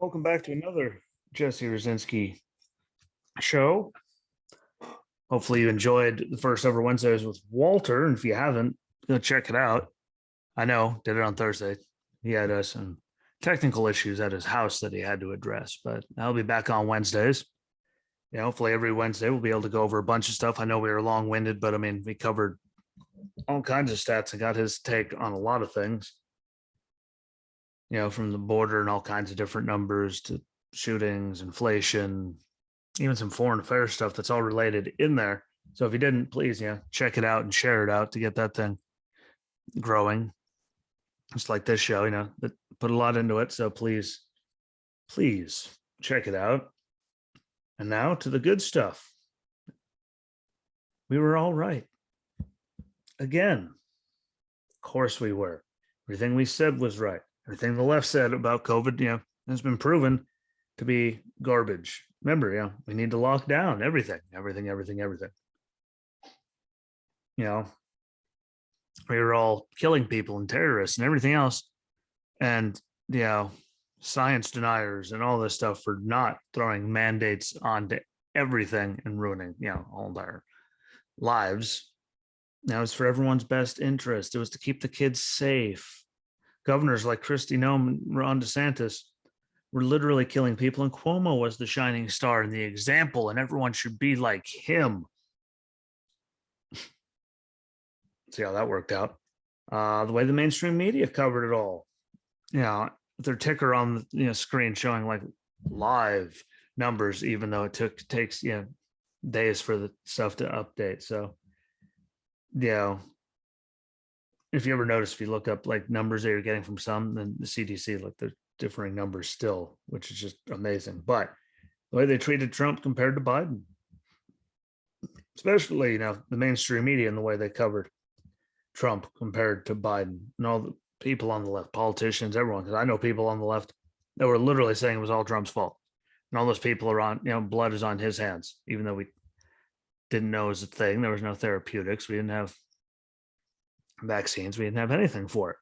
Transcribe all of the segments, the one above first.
Welcome back to another Jesse Rucinski show. Hopefully, you enjoyed the first ever Wednesdays with Walter. And if you haven't, go check it out. I know, did it on Thursday. He had some technical issues at his house that he had to address, but I'll be back on Wednesdays. Yeah, hopefully, every Wednesday we'll be able to go over a bunch of stuff. I know we were long winded, but I mean, we covered all kinds of stats and got his take on a lot of things, from the border and all kinds of different numbers to shootings, inflation, even some foreign affairs stuff that's all related in there. So if you didn't, please, check it out and share it out to get that thing growing. Just like this show, that put a lot into it. So please check it out. And now to the good stuff. We were all right. Again, of course we were. Everything we said was right. Everything the left said about COVID, has been proven to be garbage. Remember, we need to lock down everything. We were all killing people and terrorists and everything else. And, science deniers and all this stuff for not throwing mandates onto everything and ruining, all their lives. Now it's for everyone's best interest. It was to keep the kids safe. Governors like Kristi Noem and Ron DeSantis were literally killing people, and Cuomo was the shining star and the example, and everyone should be like him. See how that worked out. The way the mainstream media covered it all. Their ticker on the screen showing like live numbers, even though it takes days for the stuff to update. So if you ever notice, if you look up like numbers that you're getting from some, then the CDC, like they're differing numbers still, which is just amazing. But the way they treated Trump compared to Biden, especially, the mainstream media and the way they covered Trump compared to Biden and all the people on the left, politicians, everyone, because I know people on the left that were literally saying it was all Trump's fault. And all those people are on, blood is on his hands, even though we didn't know it was a thing. There was no therapeutics. We didn't have vaccines. We didn't have anything for it.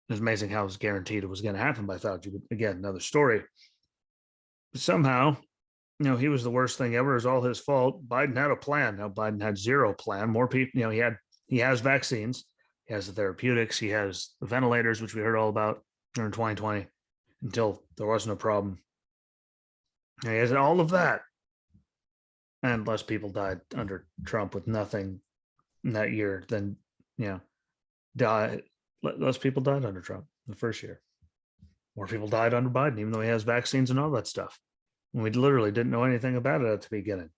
It was amazing how it was guaranteed it was going to happen by Fauci. But again, another story. But somehow, he was the worst thing ever. It was all his fault. Biden had a plan. Now Biden had zero plan. More people, he has vaccines. He has the therapeutics. He has the ventilators, which we heard all about during 2020 until there wasn't a problem. And he has all of that. And less people died under Trump with nothing in that year than, less people died under Trump the first year. More people died under Biden, even though he has vaccines and all that stuff. And we literally didn't know anything about it at the beginning.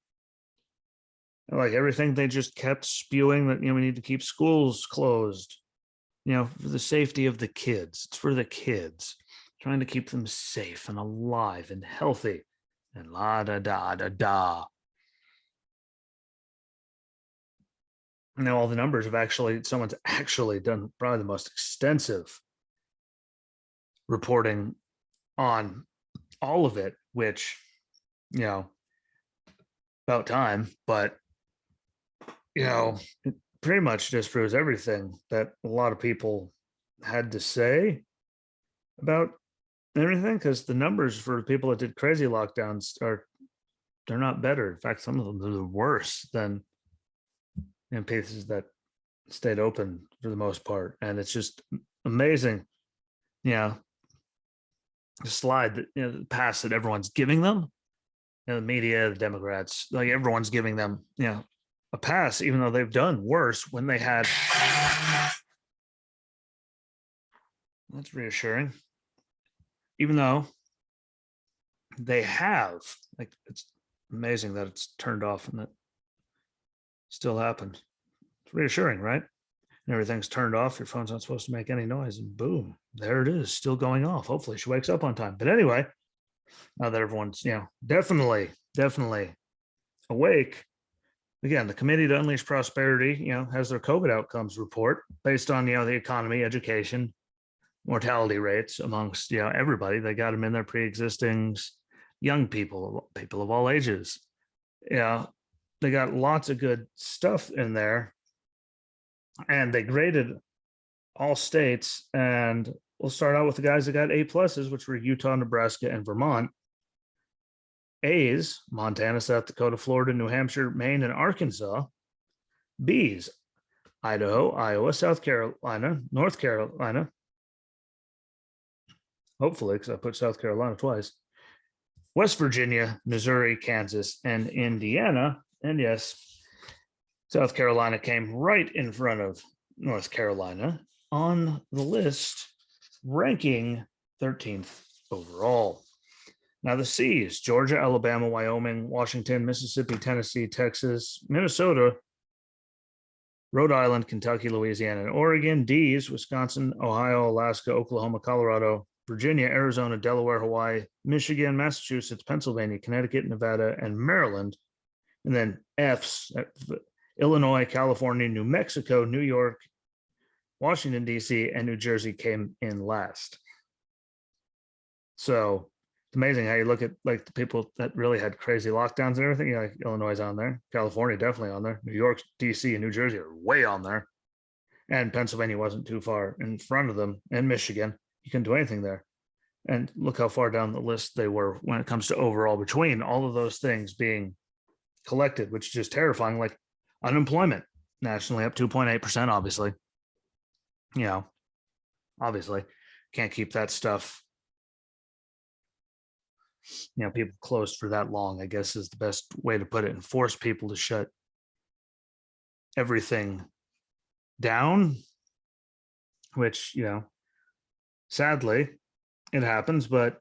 Like everything, they just kept spewing that, we need to keep schools closed, for the safety of the kids. It's for the kids, trying to keep them safe and alive and healthy and la da da da da. All the numbers have someone's actually done probably the most extensive reporting on all of it, which, about time, but it pretty much disproves everything that a lot of people had to say about everything, because the numbers for people that did crazy lockdowns they're not better. In fact, some of them are worse than places that stayed open for the most part. And it's just amazing, the slide that the pass that everyone's giving them, the media, the Democrats, like everyone's giving them, a pass, even though they've done worse when they had. That's reassuring. Even though they have, like, it's amazing that it's turned off and that still happens. It's reassuring, right? And everything's turned off. Your phone's not supposed to make any noise, and boom, there it is, still going off. Hopefully she wakes up on time. But anyway, now that everyone's, definitely awake. Again, the Committee to Unleash Prosperity, has their COVID outcomes report based on, the economy, education, mortality rates amongst, everybody. They got them in their pre-existings, young people of all ages. They got lots of good stuff in there. And they graded all states, and we'll start out with the guys that got A pluses, which were Utah, Nebraska, and Vermont. A's, Montana, South Dakota, Florida, New Hampshire, Maine, and Arkansas. B's, Idaho, Iowa, South Carolina, North Carolina. Hopefully, because I put South Carolina twice. West Virginia, Missouri, Kansas, and Indiana. And yes, South Carolina came right in front of North Carolina on the list, ranking 13th overall. Now the C's, Georgia, Alabama, Wyoming, Washington, Mississippi, Tennessee, Texas, Minnesota, Rhode Island, Kentucky, Louisiana, and Oregon. D's, Wisconsin, Ohio, Alaska, Oklahoma, Colorado, Virginia, Arizona, Delaware, Hawaii, Michigan, Massachusetts, Pennsylvania, Connecticut, Nevada, and Maryland. And then F's, Illinois, California, New Mexico, New York, Washington, D.C., and New Jersey came in last. So it's amazing how you look at like the people that really had crazy lockdowns and everything. Like Illinois is on there, California definitely on there, New York, D.C., and New Jersey are way on there. And Pennsylvania wasn't too far in front of them, and Michigan. You couldn't do anything there. And look how far down the list they were when it comes to overall between all of those things being collected, which is just terrifying. Like unemployment nationally up 2.8%, obviously. You know, obviously can't keep that stuff, you know, people closed for that long, I guess is the best way to put it, and force people to shut everything down, which, you know, sadly it happens, but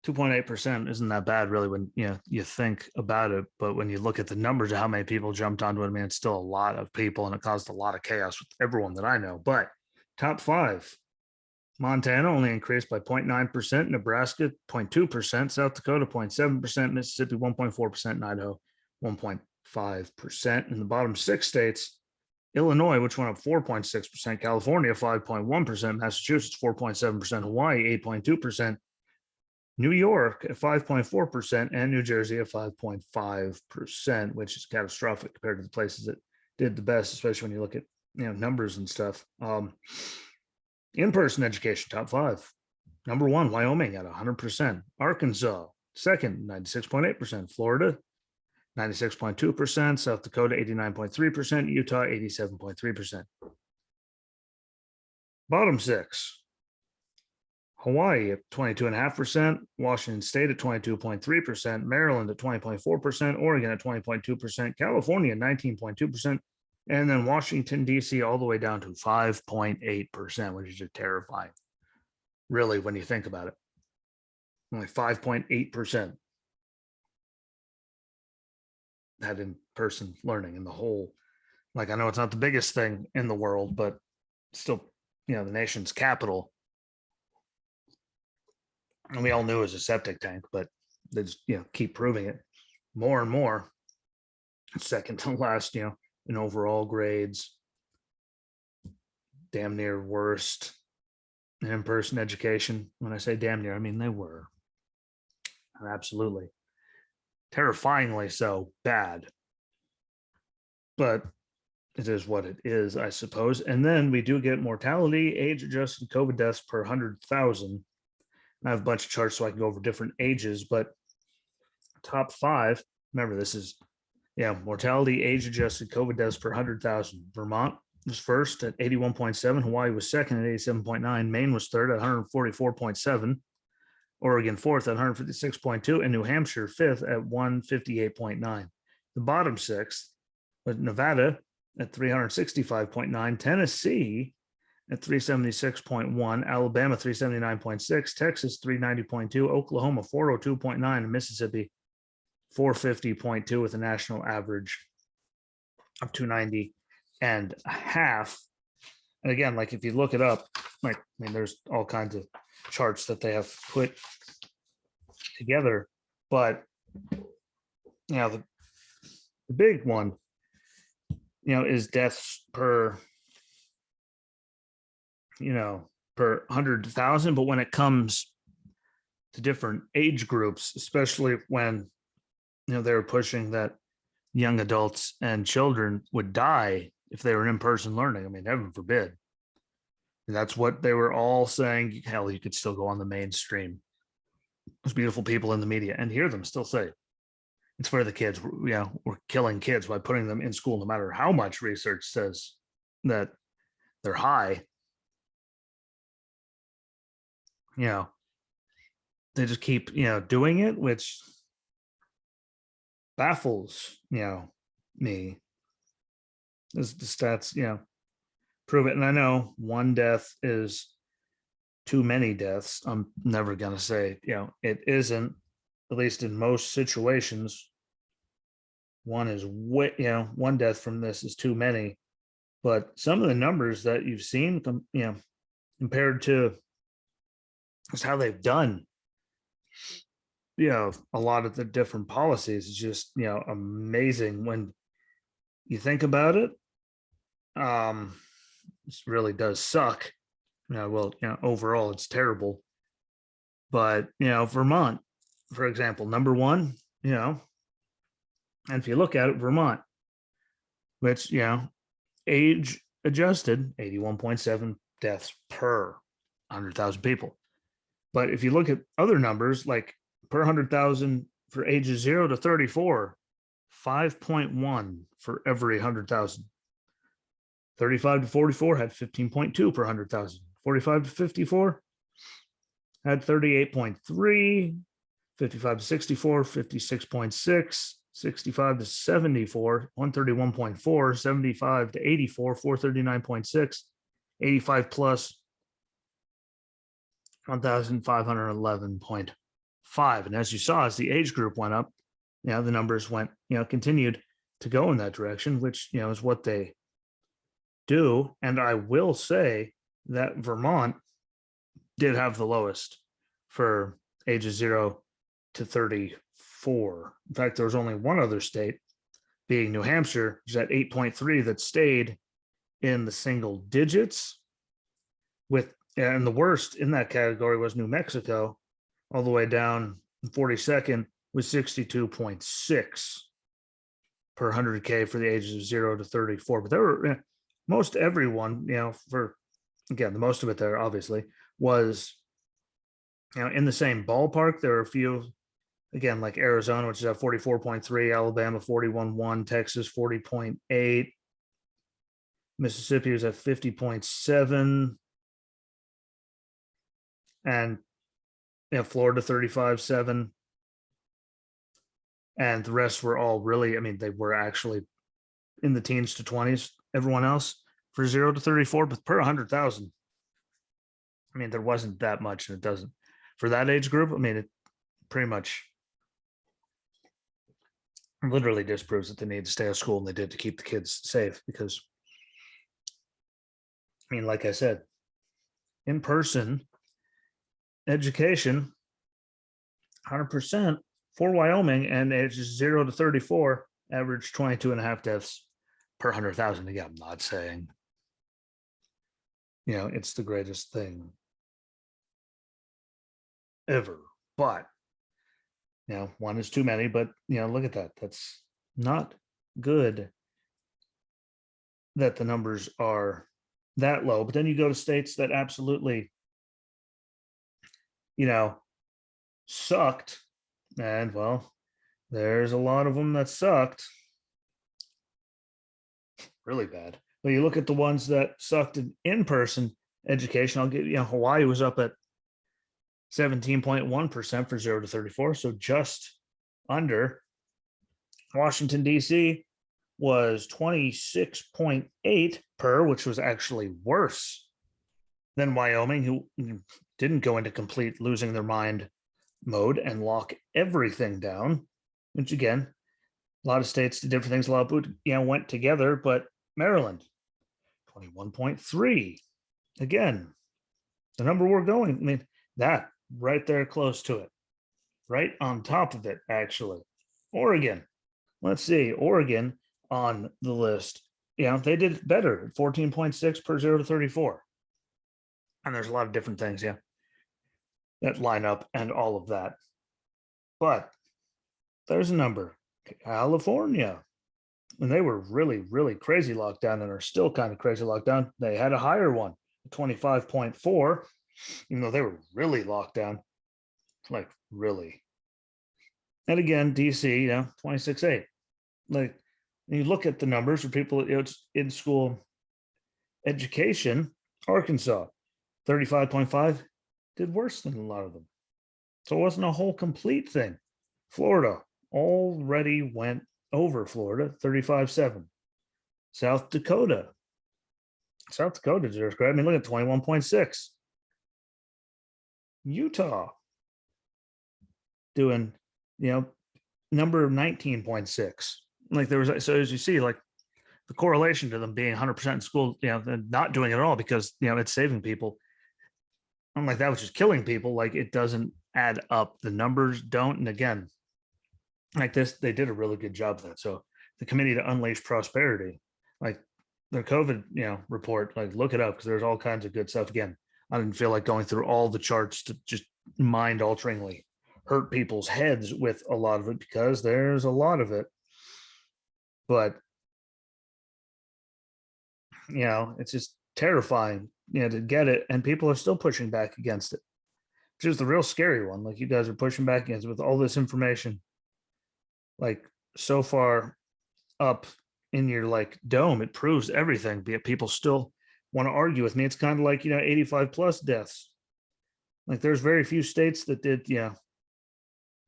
2.8% isn't that bad really when you think about it. But when you look at the numbers of how many people jumped onto it, I mean, it's still a lot of people and it caused a lot of chaos with everyone that I know. But top five, Montana only increased by 0.9%, Nebraska 0.2%, South Dakota 0.7%, Mississippi 1.4%, and Idaho 1.5%. In the bottom six states, Illinois, which went up 4.6%, California 5.1%, Massachusetts 4.7%, Hawaii 8.2%, New York at 5.4%, and New Jersey at 5.5%, which is catastrophic compared to the places that did the best, especially when you look at numbers and stuff. In-person education, top five. Number one, Wyoming at 100%. Arkansas, second, 96.8%. Florida, 96.2%. South Dakota, 89.3%. Utah, 87.3%. Bottom six, Hawaii at 22.5%. Washington State at 22.3%. Maryland at 20.4%. Oregon at 20.2%. California, 19.2%. And then Washington, D.C., all the way down to 5.8%, which is just terrifying, really, when you think about it. Only 5.8% had in-person learning in the whole. Like, I know it's not the biggest thing in the world, but still, the nation's capital. And we all knew it was a septic tank, but they just, keep proving it more and more. Second to last, in overall grades, damn near worst in in-person education. When I say damn near, I mean they were absolutely terrifyingly so bad. But it is what it is, I suppose. And then we do get mortality, age-adjusted COVID deaths per 100,000. I have a bunch of charts so I can go over different ages, but top five, remember this is mortality, age-adjusted COVID deaths per 100,000. Vermont was first at 81.7. Hawaii was second at 87.9. Maine was third at 144.7. Oregon fourth at 156.2. And New Hampshire fifth at 158.9. The bottom sixth was Nevada at 365.9. Tennessee at 376.1. Alabama 379.6. Texas 390.2. Oklahoma 402.9. And Mississippi 450.2 with a national average of 290 and a half. And again, like if you look it up, there's all kinds of charts that they have put together, but the big one, is deaths per 100,000. But when it comes to different age groups, especially when they were pushing that young adults and children would die if they were in-person learning. I mean, heaven forbid. And that's what they were all saying. Hell, you could still go on the mainstream. Those beautiful people in the media and hear them still say it's for the kids. We're killing kids by putting them in school, no matter how much research says that they're high. They just keep, doing it, which baffles, me. As the stats, prove it. And I know one death is too many deaths. I'm never going to say, it isn't, at least in most situations. One is one death from this is too many. But some of the numbers that you've seen, compared to just how they've done, a lot of the different policies is just, amazing when you think about it. This really does suck. Overall, it's terrible. But, Vermont, for example, number one, and if you look at it, Vermont, which, age adjusted 81.7 deaths per 100,000 people. But if you look at other numbers, like per 100,000 for ages 0 to 34, 5.1 for every 100,000. 35 to 44 had 15.2 per 100,000. 45 to 54 had 38.3. 55 to 64, 56.6. 65 to 74, 131.4. 75 to 84, 439.6. 85 plus, 1,511.5. And as you saw, as the age group went up, the numbers went, continued to go in that direction, which, is what they do. And I will say that Vermont did have the lowest for ages 0 to 34. In fact, there was only one other state, being New Hampshire, which is at 8.3, that stayed in the single digits. And the worst in that category was New Mexico, all the way down 42nd with 62.6 per 100K for the ages of 0 to 34. But there were most everyone, for, again, the most of it there obviously was, in the same ballpark. There are a few, again, like Arizona, which is at 44.3, Alabama 41.1, Texas 40.8, Mississippi was at 50.7, and Florida 35.7, and the rest were all really, they were actually in the teens to 20s. Everyone else for 0 to 34, but per 100,000, there wasn't that much, and it doesn't for that age group. It pretty much literally disproves that they need to stay out of school, and they did to keep the kids safe. Because, like I said, in-person education, 100% for Wyoming, and ages 0 to 34 average 22.5 deaths per 100,000. Again, I'm not saying, it's the greatest thing ever, but, one is too many. But, look at that. That's not good that the numbers are that low. But then you go to states that absolutely, sucked. And, well, there's a lot of them that sucked really bad. But you look at the ones that sucked in-person education. I'll give Hawaii was up at 17.1% for 0 to 34, so just under. Washington, D.C. was 26.8 per, which was actually worse than Wyoming, who didn't go into complete losing their mind mode and lock everything down, which, again, a lot of states did different things. A lot of went together, but Maryland, 21.3. Again, the number we're going, that right there close to it, right on top of it, actually. Oregon, let's see, Oregon on the list, they did better, 14.6 per 0 to 34. And there's a lot of different things, that line up and all of that. But there's a number. California, when they were really, really crazy lockdown, and are still kind of crazy lockdown, they had a higher one, 25.4, even though they were really locked down, like really. And again, DC, 26.8. Like, when you look at the numbers for people, it's in school education, Arkansas, 35.5 did worse than a lot of them. So it wasn't a whole complete thing. Florida already went over Florida, 35.7. South Dakota deserves credit. I mean, look at 21.6. Utah doing, number 19.6. Like there was, so as you see, like the correlation to them being 100% in school, and not doing it at all because, it's saving people. I'm like, that was just killing people. Like it doesn't add up. The numbers don't. And again, like this, they did a really good job of that. So the Committee to Unleash Prosperity, like their COVID, report, like look it up because there's all kinds of good stuff. Again, I didn't feel like going through all the charts to just mind alteringly hurt people's heads with a lot of it because there's a lot of it. But it's just terrifying, to get it, and people are still pushing back against it, which is the real scary one. Like you guys are pushing back against with all this information, like so far up in your like dome, it proves everything. But people still want to argue with me. It's kind of like 85 plus deaths. Like there's very few states that did.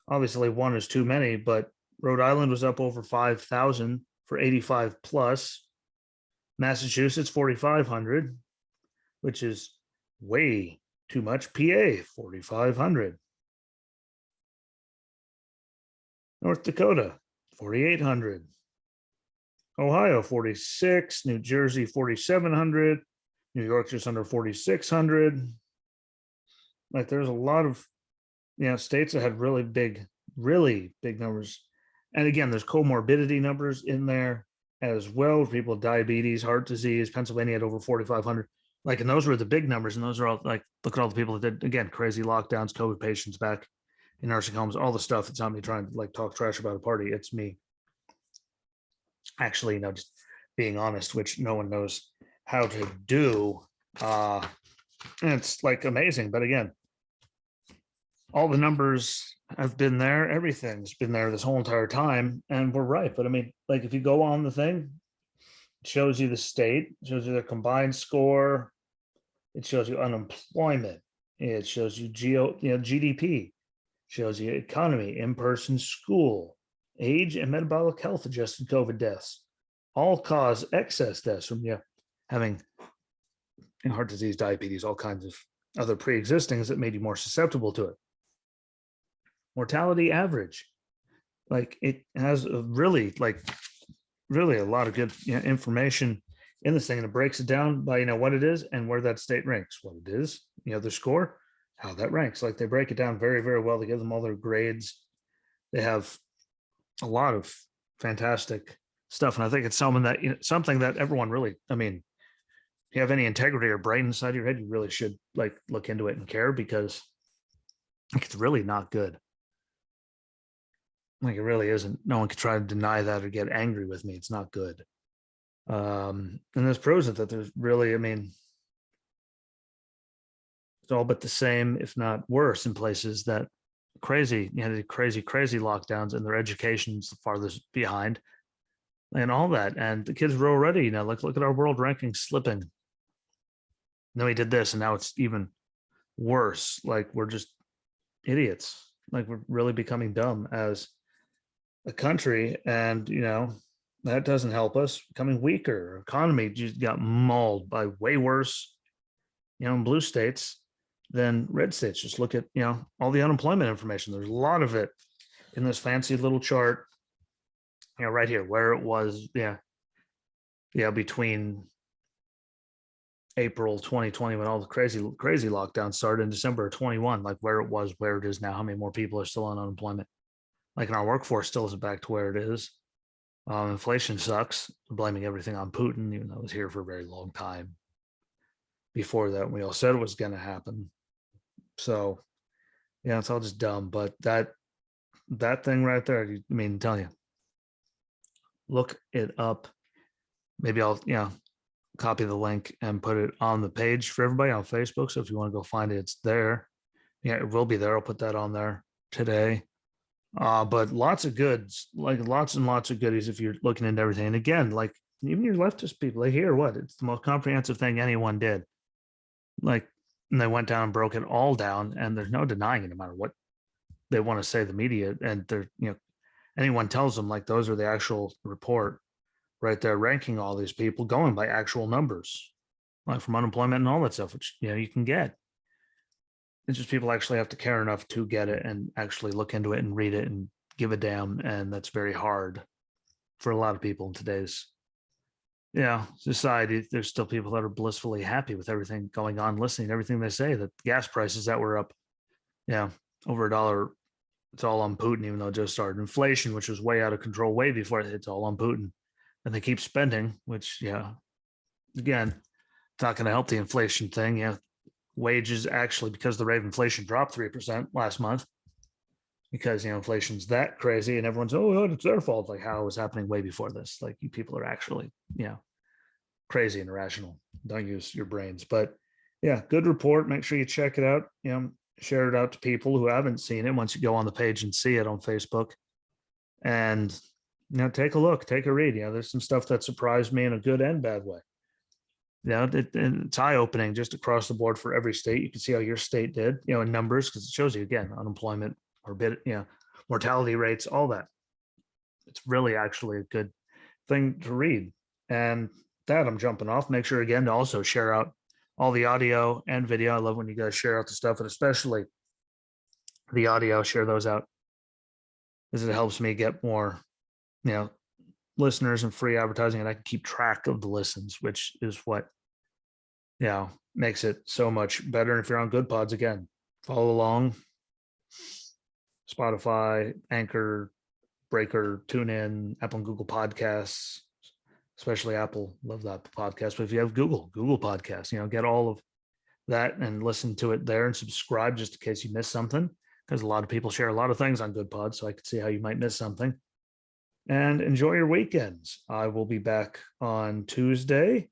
Obviously one is too many, but Rhode Island was up over 5,000 for 85 plus. Massachusetts 4,500, which is way too much. PA 4,500. North Dakota 4,800. Ohio 46. New Jersey 4,700. New York just under 4,600. Like there's a lot of states that had really big numbers. And again, there's comorbidity numbers in there as well. People with diabetes, heart disease. Pennsylvania had over 4,500. Like, and those were the big numbers. And those are all like, look at all the people that did, again, crazy lockdowns, COVID patients back in nursing homes, all the stuff. It's not me trying to like talk trash about a party. It's me actually, just being honest, which no one knows how to do. And it's like amazing. But again, all the numbers have been there. Everything's been there this whole entire time. And we're right. But I mean, like if you go on the thing, it shows you the state, it shows you their combined score. It shows you unemployment. It shows you GDP, shows you economy, in-person school, age, and metabolic health adjusted COVID deaths. All cause excess deaths from having heart disease, diabetes, all kinds of other pre-existings that made you more susceptible to it. Mortality average, like it has a really a lot of good information in this thing, and it breaks it down by what it is and where that state ranks, what it is, their score, how that ranks. Like they break it down very, very well. They give them all their grades. They have a lot of fantastic stuff, and I think it's something that everyone really, I mean, if you have any integrity or brain inside of your head, you really should like look into it and care, because it's really not good. Like it really isn't. No one could try to deny that or get angry with me. It's not good. And this proves it that there's really, I mean, it's all but the same, if not worse, in places that crazy lockdowns, and their education's the farthest behind and all that. And the kids were already, like look at our world rankings slipping. And then we did this, and now it's even worse. Like we're just idiots. Like we're really becoming dumb as a country, and that doesn't help us. Becoming weaker. Our economy just got mauled by way worse, in blue states than red states. Just look at all the unemployment information. There's a lot of it in this fancy little chart, right here, where it was, between April 2020 when all the crazy lockdowns started, in December of 21, like where it was, where it is now, how many more people are still on unemployment. Like in our workforce still isn't back to where it is. Inflation sucks. We're blaming everything on Putin, even though it was here for a very long time. Before that, we all said it was going to happen. So, it's all just dumb. But that thing right there, I mean, tell you, look it up. Maybe I'll, copy the link and put it on the page for everybody on Facebook. So if you want to go find it, it's there. Yeah, it will be there. I'll put that on there today. But lots of goods, like lots and lots of goodies if you're looking into everything. And again, like even your leftist people, they hear what it's the most comprehensive thing anyone did. Like, and they went down and broke it all down, and there's no denying it, no matter what they want to say, the media, and they're, anyone tells them like those are the actual report right there, ranking all these people going by actual numbers, like from unemployment and all that stuff, which you can get. It's just people actually have to care enough to get it and actually look into it and read it and give a damn, and that's very hard for a lot of people in today's society. There's still people that are blissfully happy with everything going on, listening to everything they say. That gas prices that were up, over $1. It's all on Putin, even though it just started. Inflation, which was way out of control way before it's all on Putin. And they keep spending, which, again, it's not going to help the inflation thing. Wages actually, because the rate of inflation dropped 3% last month, because, inflation's that crazy and everyone's, oh, it's their fault. Like how it was happening way before this. Like you people are actually, crazy and irrational. Don't use your brains. But yeah, good report. Make sure you check it out. Share it out to people who haven't seen it once you go on the page and see it on Facebook. And take a look, take a read. There's some stuff that surprised me in a good and bad way. It's eye-opening just across the board for every state. You can see how your state did, in numbers, because it shows you again unemployment or mortality rates, all that. It's really actually a good thing to read. And that I'm jumping off. Make sure again to also share out all the audio and video. I love when you guys share out the stuff, and especially the audio, share those out, because it helps me get more, listeners and free advertising, and I can keep track of the listens, which is what, makes it so much better. And if you're on Good Pods, again, follow along. Spotify, Anchor, Breaker, TuneIn, Apple and Google Podcasts, especially Apple. Love that podcast. But if you have Google Podcasts, get all of that and listen to it there and subscribe just in case you miss something, because a lot of people share a lot of things on Good Pods, so I could see how you might miss something. And enjoy your weekends. I will be back on Tuesday.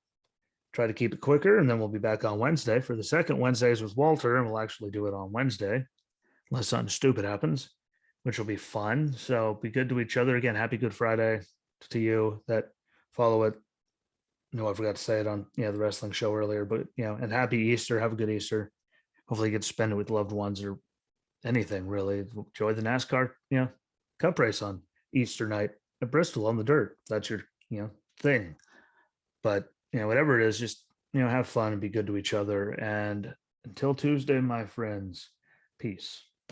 Try to keep it quicker, and then we'll be back on Wednesday for the second Wednesdays with Walter, and we'll actually do it on Wednesday, unless something stupid happens, which will be fun. So be good to each other. Again, happy Good Friday to you that follow it. No, I forgot to say it on the wrestling show earlier, but and happy Easter. Have a good Easter. Hopefully you get to spend it with loved ones or anything really. Enjoy the NASCAR cup race on Easter night at Bristol on the dirt. That's your thing. But whatever it is, just have fun and be good to each other. And until Tuesday, my friends, peace.